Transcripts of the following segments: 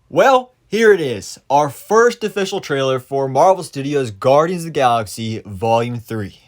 Well, here it is, our first official trailer for Marvel Studios' Guardians of the Galaxy Volume 3.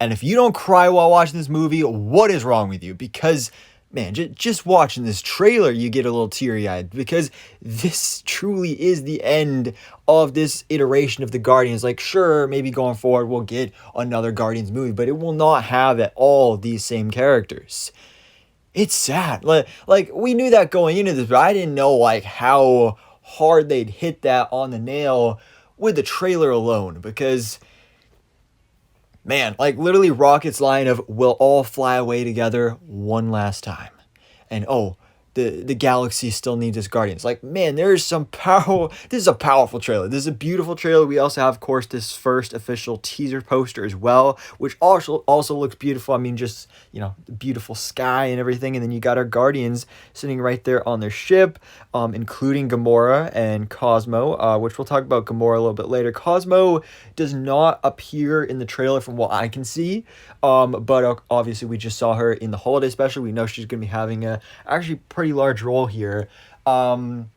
And if you don't cry while watching this movie, what is wrong with you? Because, man, just watching this trailer, you get a little teary-eyed, because this truly is the end of this iteration of the Guardians. Like, sure, maybe going forward we'll get another Guardians movie, but it will not have at all these same characters. It's sad. Like we knew that going into this, but I didn't know like how hard they'd hit that on the nail with the trailer alone. Because man, like literally Rocket's line of "we'll all fly away together one last time," and oh, the galaxy still needs its guardians. Like, man, there's some power. This is a powerful trailer. This is a beautiful trailer. We also have, of course, this first official teaser poster as well, which also looks beautiful. I mean, just, the beautiful sky and everything. And then you got our guardians sitting right there on their ship, including Gamora and Cosmo, which we'll talk about Gamora a little bit later. Cosmo does not appear in the trailer from what I can see, but obviously we just saw her in the holiday special. We know she's going to be having a actually pretty large role here. So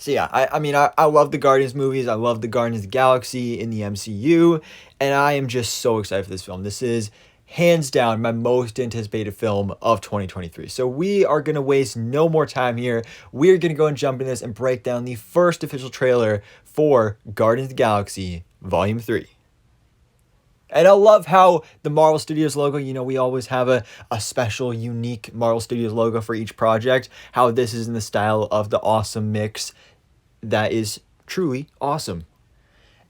yeah, I love the Guardians movies. I love the Guardians of the Galaxy in the MCU, and I am just so excited for this film. This is hands down my most anticipated film of 2023. So we are going to waste no more time here. We're going to go and jump in this and break down the first official trailer for Guardians of the Galaxy Volume 3. And I love how the Marvel Studios logo, we always have a special, unique Marvel Studios logo for each project. How this is in the style of the awesome mix that is truly awesome.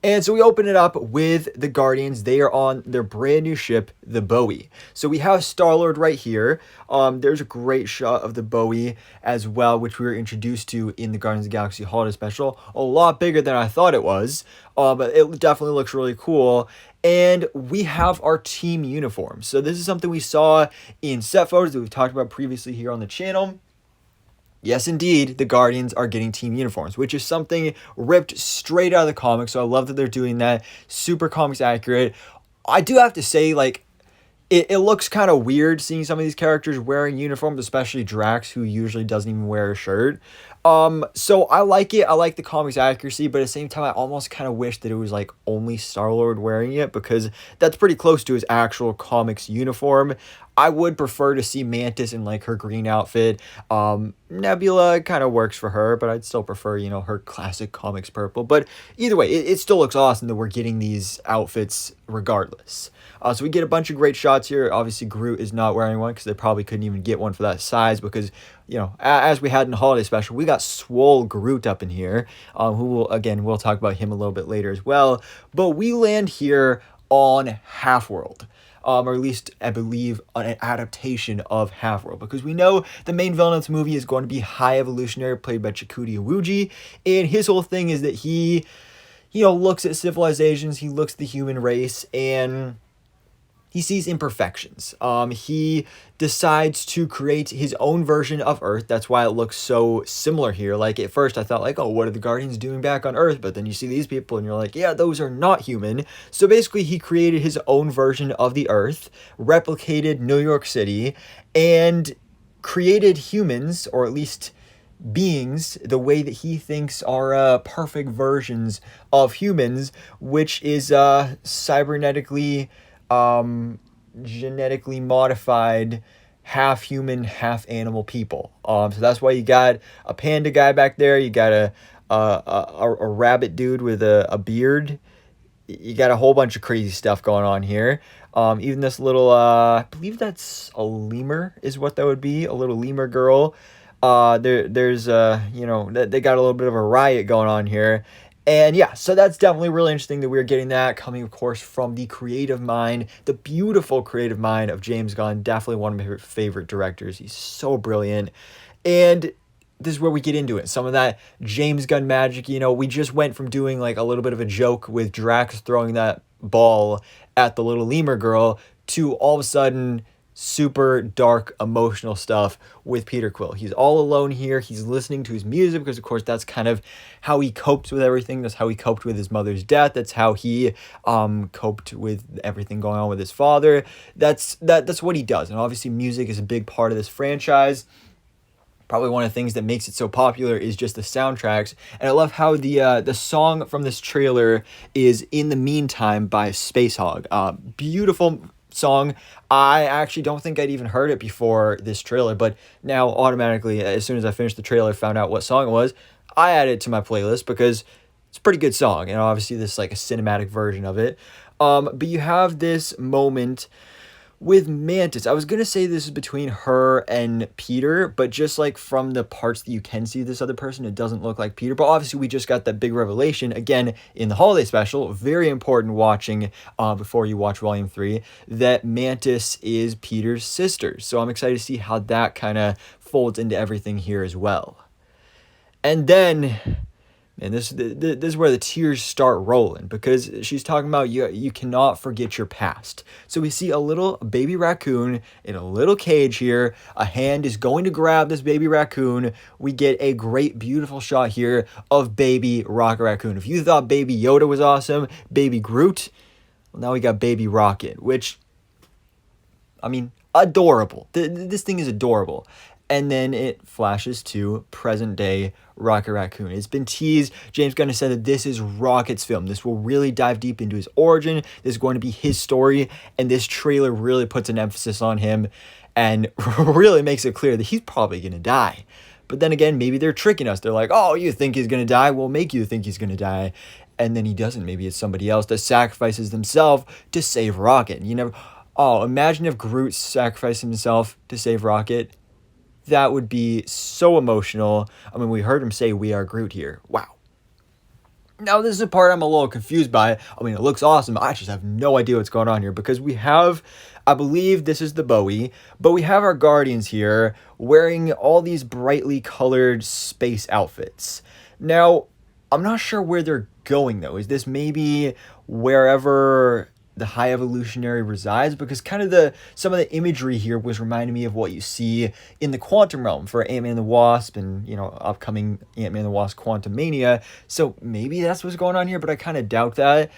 And so we open it up with the Guardians. They are on their brand new ship, the Bowie. So we have Star-Lord right here. There's a great shot of the Bowie as well, which we were introduced to in the Guardians of the Galaxy Holiday Special. A lot bigger than I thought it was, but it definitely looks really cool. And we have our team uniform. So this is something we saw in set photos that we've talked about previously here on the channel. Yes, indeed, the Guardians are getting team uniforms, which is something ripped straight out of the comics. So I love that they're doing that. Super comics accurate. I do have to say, like, it looks kind of weird seeing some of these characters wearing uniforms, especially Drax, who usually doesn't even wear a shirt. So I like it. I like the comics accuracy, but at the same time, I almost kind of wish that it was like only Star-Lord wearing it, because that's pretty close to his actual comics uniform. I would prefer to see Mantis in like her green outfit. Nebula kind of works for her, but I'd still prefer, her classic comics purple. But either way, it still looks awesome that we're getting these outfits regardless. So we get a bunch of great shots here. Obviously, Groot is not wearing one because they probably couldn't even get one for that size, because, as we had in the holiday special, we got swole Groot up in here, we'll talk about him a little bit later as well. But we land here on Half-World. Or at least, I believe, an adaptation of Half-World. Because we know the main villain of this movie is going to be High Evolutionary, played by Chakotay Iwuji. And his whole thing is that he, looks at civilizations, he looks at the human race, and he sees imperfections. He decides to create his own version of Earth. That's why it looks so similar here. Like, at first I thought, like, oh, what are the Guardians doing back on Earth? But then you see these people and you're like, yeah, those are not human. So basically he created his own version of the Earth, replicated New York City, and created humans, or at least beings, the way that he thinks are perfect versions of humans, which is cybernetically genetically modified, half human, half animal people. So that's why you got a panda guy back there. You got a rabbit dude with a beard. You got a whole bunch of crazy stuff going on here. Even this little, I believe that's a lemur is what that would be. A little lemur girl. There's they got a little bit of a riot going on here. And yeah, so that's definitely really interesting that we're getting that coming, of course, from the creative mind, the beautiful creative mind of James Gunn. Definitely one of my favorite directors. He's so brilliant. And this is where we get into it. Some of that James Gunn magic, we just went from doing like a little bit of a joke with Drax throwing that ball at the little lemur girl to all of a sudden super dark emotional stuff with Peter Quill. He's all alone here. He's listening to his music because, of course, that's kind of how he coped with everything. That's how he coped with his mother's death. That's how he coped with everything going on with his father. That's what he does. And obviously music is a big part of this franchise. Probably one of the things that makes it so popular is just the soundtracks, and I love how the song from this trailer is "In the Meantime" by Space Hog. Beautiful song. I actually don't think I'd even heard it before this trailer, but now automatically, as soon as I finished the trailer, found out what song it was, I added it to my playlist because it's a pretty good song, and obviously this is like a cinematic version of it. But you have this moment with Mantis. I was gonna say this is between her and Peter, but just like from the parts that you can see this other person, it doesn't look like Peter. But obviously, we just got that big revelation again in the holiday special. Very important watching before you watch Volume 3 that Mantis is Peter's sister. So I'm excited to see how that kind of folds into everything here as well. And then, and this is where the tears start rolling because she's talking about you cannot forget your past. So we see a little baby raccoon in a little cage here. A hand is going to grab this baby raccoon. We get a great, beautiful shot here of baby Rocket Raccoon. If you thought baby Yoda was awesome, baby Groot, well, now we got baby Rocket, which, I mean, adorable. This thing is adorable. And then it flashes to present day Rocket Raccoon. It's been teased. James Gunn has said that this is Rocket's film. This will really dive deep into his origin. This is going to be his story. And this trailer really puts an emphasis on him and really makes it clear that he's probably going to die. But then again, maybe they're tricking us. They're like, oh, you think he's going to die? We'll make you think he's going to die. And then he doesn't. Maybe it's somebody else that sacrifices themselves to save Rocket. You never... Oh, imagine if Groot sacrificed himself to save Rocket. That would be so emotional. I mean, we heard him say, "We are Groot" here. Wow. Now, this is the part I'm a little confused by. I mean, it looks awesome. I just have no idea what's going on here because we have, I believe this is the Bowie, but we have our Guardians here wearing all these brightly colored space outfits. Now, I'm not sure where they're going, though. Is this maybe wherever the High Evolutionary resides? Because kind of some of the imagery here was reminding me of what you see in the quantum realm for Ant-Man and the Wasp and, upcoming Ant-Man and the Wasp Quantumania. So maybe that's what's going on here, but I kind of doubt that.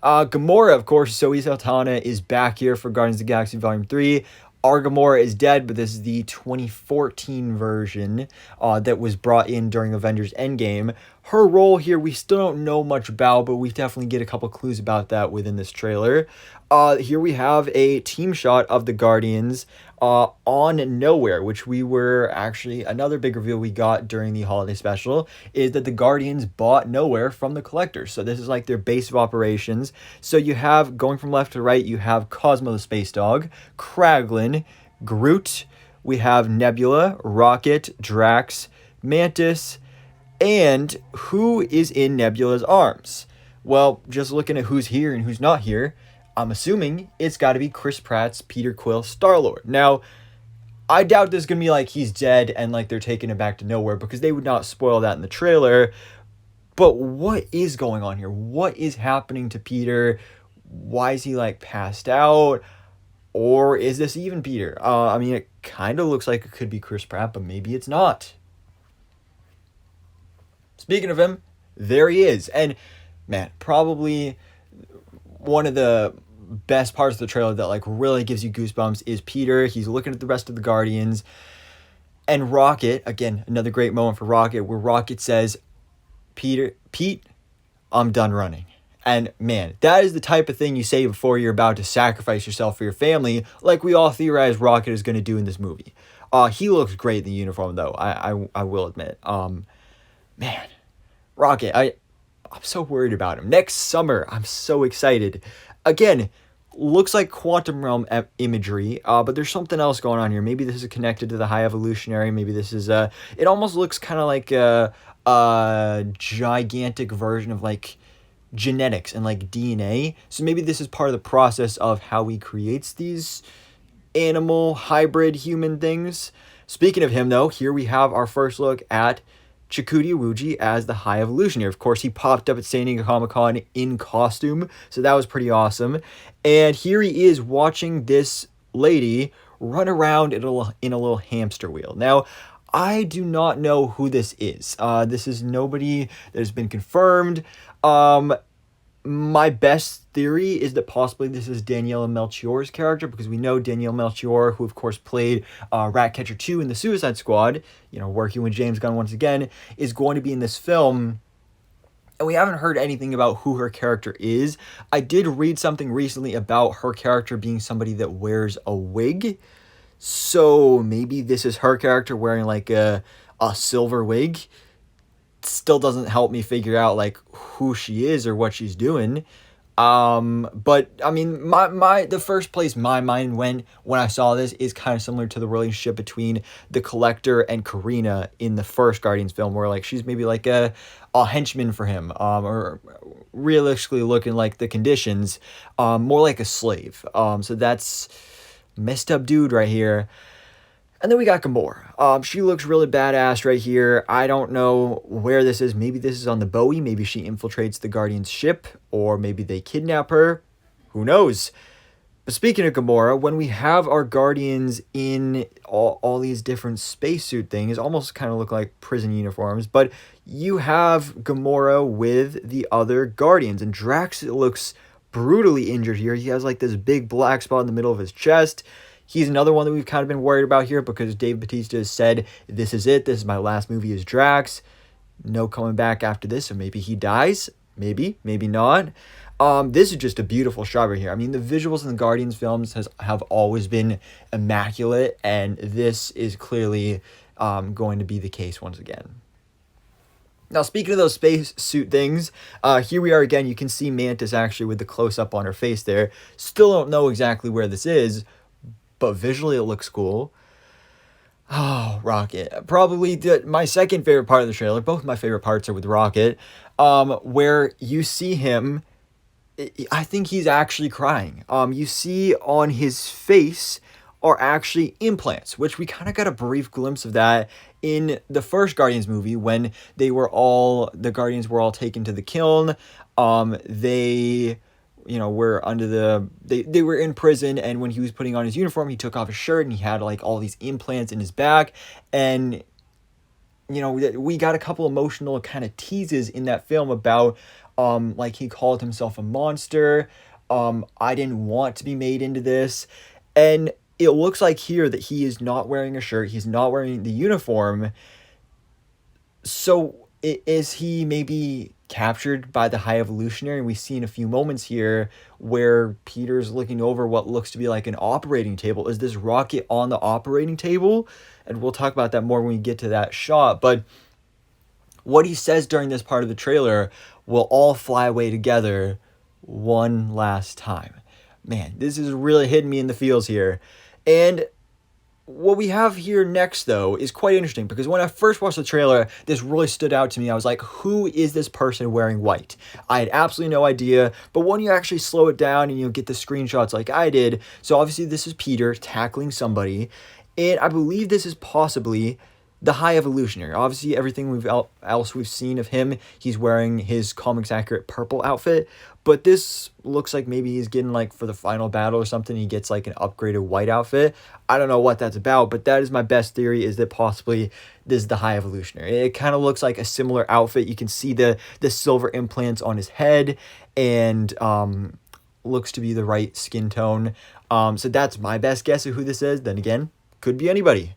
Gamora, of course, Zoe Saldana is back here for Guardians of the Galaxy Volume 3. Our Gamora is dead, but this is the 2014 version that was brought in during Avengers Endgame. Her role here, we still don't know much about, but we definitely get a couple clues about that within this trailer. Here we have a team shot of the Guardians on Nowhere, which we were actually, another big reveal we got during the holiday special is that the Guardians bought Nowhere from the Collectors. So this is like their base of operations. So you have, going from left to right, you have Cosmo the Space Dog, Kraglin, Groot, we have Nebula, Rocket, Drax, Mantis, and who is in Nebula's arms? Well, just looking at who's here and who's not here, I'm assuming it's got to be Chris Pratt's Peter Quill Star-Lord. Now, I doubt this is going to be like he's dead and like they're taking him back to Nowhere because they would not spoil that in the trailer. But what is going on here? What is happening to Peter? Why is he like passed out? Or is this even Peter? I mean, it kind of looks like it could be Chris Pratt, but maybe it's not. Speaking of him, there he is. And man, probably one of the best parts of the trailer that like really gives you goosebumps is Peter. He's looking at the rest of the Guardians. And Rocket, again, another great moment for Rocket, where Rocket says, Pete, I'm done running. And man, that is the type of thing you say before you're about to sacrifice yourself for your family, like we all theorize Rocket is going to do in this movie. He looks great in the uniform, though, I will admit. Man, Rocket, I'm so worried about him. Next summer, I'm so excited. Again, looks like quantum realm imagery, but there's something else going on here. Maybe this is connected to the High Evolutionary. Maybe this is it almost looks kind of like a gigantic version of like genetics and like DNA. So maybe this is part of the process of how he creates these animal hybrid human things. Speaking of him, though, here we have our first look at Chakotay Iwuji as the High Evolutionary. Of course, he popped up at San Diego Comic-Con in costume, so that was pretty awesome. And here he is watching this lady run around in a little hamster wheel. Now, I do not know who this is. This is nobody that has been confirmed. My best theory is that possibly this is Daniela Melchior's character, because we know Danielle Melchior, who of course played Ratcatcher 2 in the Suicide Squad, working with James Gunn once again, is going to be in this film. And we haven't heard anything about who her character is. I did read something recently about her character being somebody that wears a wig. So maybe this is her character wearing like a silver wig. Still doesn't help me figure out like who she is or what she's doing. But I mean, the first place my mind went when I saw this is kind of similar to the relationship between the Collector and Karina in the first Guardians film, where like she's maybe like a henchman for him, or realistically looking like the Conditions, more like a slave. So that's messed up dude right here. And then we got Gamora. She looks really badass right here. I don't know where this is. Maybe this is on the Bowie. Maybe she infiltrates the Guardians' ship. Or maybe they kidnap her. Who knows? But speaking of Gamora, when we have our Guardians in all these different spacesuit things, almost kind of look like prison uniforms. But you have Gamora with the other Guardians. And Drax looks brutally injured here. He has like this big black spot in the middle of his chest. He's another one that we've kind of been worried about here, because Dave Bautista has said, this is it. This is my last movie as Drax. No coming back after this, or maybe he dies. Maybe not. This is just a beautiful shot right here. I mean, the visuals in the Guardians films have always been immaculate, and this is clearly going to be the case once again. Now, speaking of those spacesuit things, here we are again. You can see Mantis actually with the close-up on her face there. Still don't know exactly where this is, but visually it looks cool. Oh, Rocket. Probably my second favorite part of the trailer. Both my favorite parts are with Rocket. Where you see him, I think he's actually crying. You see on his face are actually implants, which we kind of got a brief glimpse of that in the first Guardians movie when the Guardians were all taken to the kiln. They were they were in prison, and when he was putting on his uniform, he took off his shirt and he had like all these implants in his back. And we got a couple emotional kind of teases in that film about like he called himself a monster. I didn't want to be made into this. And it looks like here that he is not wearing a shirt, he's not wearing the uniform. So is he maybe captured by the High Evolutionary? And we've seen a few moments here where Peter's looking over what looks to be like an operating table. Is this Rocket on the operating table? And we'll talk about that more when we get to that shot. But what he says during this part of the trailer, we'll all fly away together one last time. Man, this is really hitting me in the feels here. And what we have here next, though, is quite interesting, because when I first watched the trailer, this really stood out to me. I was like, who is this person wearing white? I had absolutely no idea, but when you actually slow it down and get the screenshots like I did, so obviously this is Peter tackling somebody, and I believe this is possibly the High Evolutionary. Obviously, everything else we've seen of him, he's wearing his comics accurate purple outfit, but this looks like maybe he's getting like for the final battle or something, he gets like an upgraded white outfit. I don't know what that's about, but that is my best theory, is that possibly this is the High Evolutionary. It kind of looks like a similar outfit. You can see the silver implants on his head, and looks to be the right skin tone. So that's my best guess of who this is. Then again, could be anybody.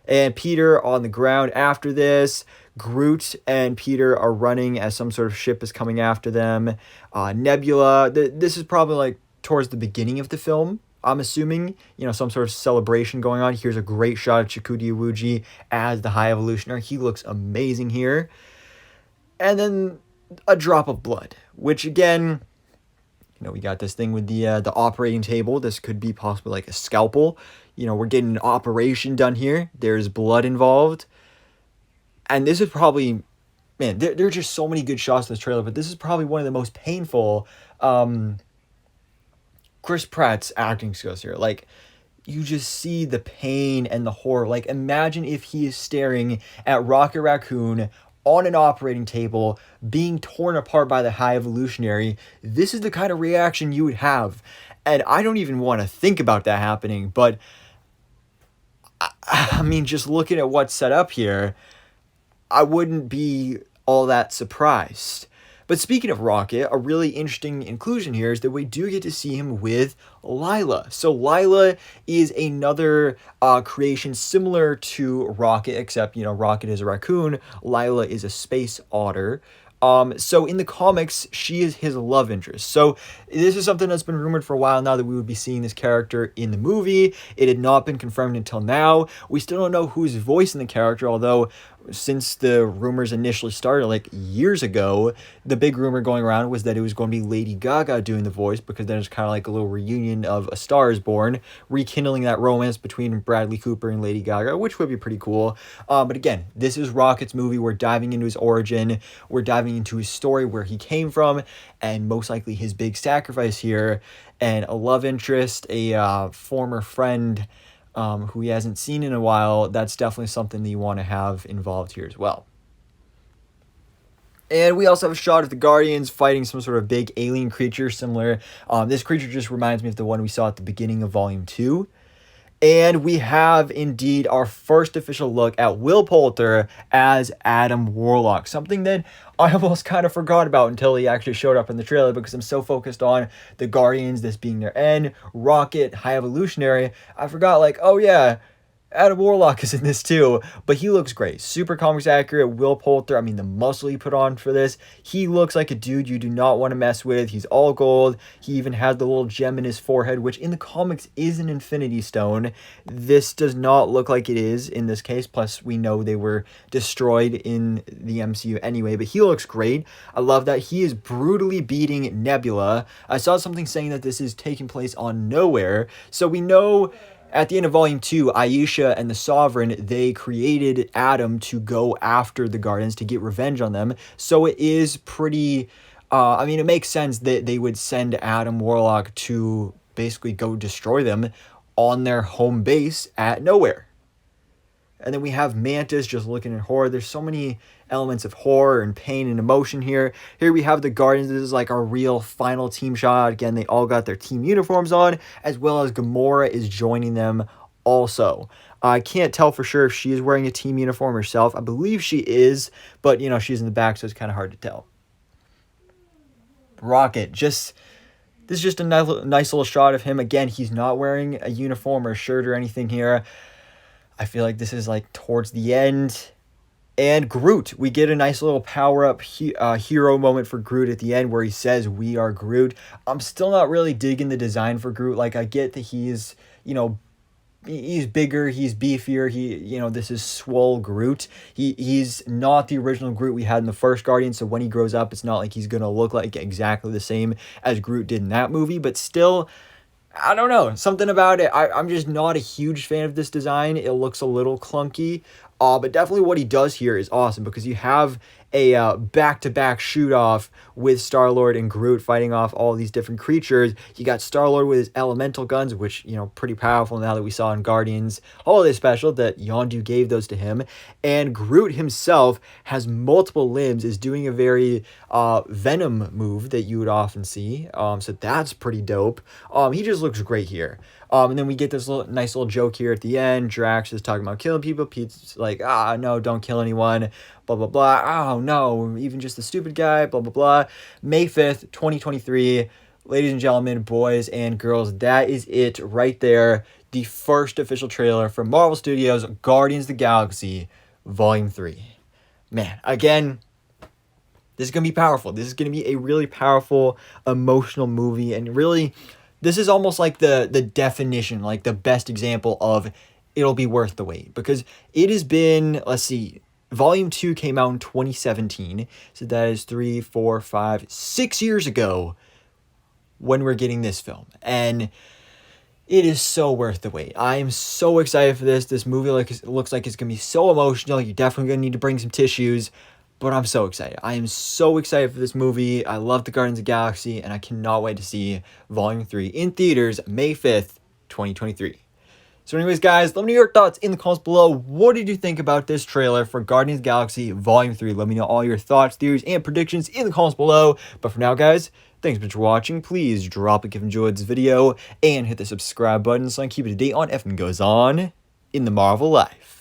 And Peter on the ground after this. Groot and Peter are running as some sort of ship is coming after them. Nebula, this is probably like towards the beginning of the film, I'm assuming. Some sort of celebration going on. Here's a great shot of Chakotay Iwuji as the High Evolutionary. He looks amazing here. And then a drop of blood, which again, we got this thing with the operating table. This could be possibly like a scalpel. We're getting an operation done here. There's blood involved. And this is probably, man, there are just so many good shots in this trailer, but this is probably one of the most painful Chris Pratt's acting skills here. Like, you just see the pain and the horror. Like, imagine if he is staring at Rocket Raccoon on an operating table, being torn apart by the High Evolutionary. This is the kind of reaction you would have. And I don't even want to think about that happening, but I mean, just looking at what's set up here, I wouldn't be all that surprised. But speaking of Rocket, a really interesting inclusion here is that we do get to see him with Lila. So Lila is another creation similar to Rocket, except, Rocket is a raccoon, Lila is a space otter. So in the comics, she is his love interest. So this is something that's been rumored for a while now, that we would be seeing this character in the movie. It had not been confirmed until now. We still don't know who's voicing the character, although since the rumors initially started like years ago, the big rumor going around was that it was going to be Lady Gaga doing the voice, because then it's kind of like a little reunion of A Star Is Born, rekindling that romance between Bradley Cooper and Lady Gaga, which would be pretty cool. But again, this is Rocket's movie. We're diving into his origin. We're diving into his story, where he came from, and most likely his big sacrifice here, and a love interest, a former friend who he hasn't seen in a while. That's definitely something that you want to have involved here as well. And we also have a shot of the Guardians fighting some sort of big alien creature similar. This creature just reminds me of the one we saw at the beginning of Volume 2. And we have indeed our first official look at Will Poulter as Adam Warlock, something that I almost kind of forgot about until he actually showed up in the trailer, because I'm so focused on the Guardians, this being their end, Rocket, High Evolutionary. I forgot, like, oh yeah, Adam Warlock is in this too, but he looks great. Super comics accurate. Will Poulter, I mean, the muscle he put on for this, he looks like a dude you do not want to mess with. He's all gold. He even has the little gem in his forehead, which in the comics is an Infinity Stone. This does not look like it is in this case. Plus, we know they were destroyed in the MCU anyway, but he looks great. I love that he is brutally beating Nebula. I saw something saying that this is taking place on Nowhere, so we know at the end of Volume 2, Aisha and the Sovereign, they created Adam to go after the Guardians, to get revenge on them. So it is pretty, it makes sense that they would send Adam Warlock to basically go destroy them on their home base at Nowhere. And then we have Mantis just looking at horror. There's so many elements of horror and pain and emotion here. Here we have the Guardians. This is like our real final team shot. Again, they all got their team uniforms on, as well as Gamora is joining them also. I can't tell for sure if she is wearing a team uniform herself. I believe she is, but, she's in the back, so it's kind of hard to tell. Rocket, this is just a nice little shot of him. Again, he's not wearing a uniform or a shirt or anything here. I feel like this is like towards the end. And Groot, we get a nice little power-up hero moment for Groot at the end, where he says, "We are Groot." I'm still not really digging the design for Groot. Like, I get that he's, he's bigger, he's beefier, this is swole Groot. He's not the original Groot we had in the first Guardian, so when he grows up, it's not like he's going to look like exactly the same as Groot did in that movie, but still, I don't know, something about it. I'm just not a huge fan of this design. It looks a little clunky. But definitely what he does here is awesome, because you have a back-to-back shoot-off with Star-Lord and Groot fighting off all these different creatures. You got Star-Lord with his elemental guns, which, pretty powerful now that we saw in Guardians Holiday Special that Yondu gave those to him. And Groot himself has multiple limbs, is doing a very Venom move that you would often see. So that's pretty dope. He just looks great here. And then we get this nice little joke here at the end. Drax is talking about killing people. Pete's like, no, don't kill anyone. Blah, blah, blah. Oh, no, even just the stupid guy. Blah, blah, blah. May 5th, 2023. Ladies and gentlemen, boys and girls, that is it right there. The first official trailer from Marvel Studios' Guardians of the Galaxy Volume 3. Man, again, this is going to be powerful. This is going to be a really powerful, emotional movie. And really, this is almost like the definition, like the best example of it'll be worth the wait. Because it has been, let's see, Volume 2 came out in 2017. So that is 3, 4, 5, 6 years ago when we're getting this film. And it is so worth the wait. I am so excited for this. This movie looks like it's going to be so emotional. You're definitely going to need to bring some tissues. But I'm so excited. I am so excited for this movie. I love the Guardians of the Galaxy, and I cannot wait to see Volume 3 in theaters May 5th, 2023. So anyways, guys, let me know your thoughts in the comments below. What did you think about this trailer for Guardians of the Galaxy Volume 3? Let me know all your thoughts, theories, and predictions in the comments below. But for now, guys, thanks so much for watching. Please drop a like if you enjoyed this video, and hit the subscribe button so I can keep you up to date on everything goes on in the Marvel life.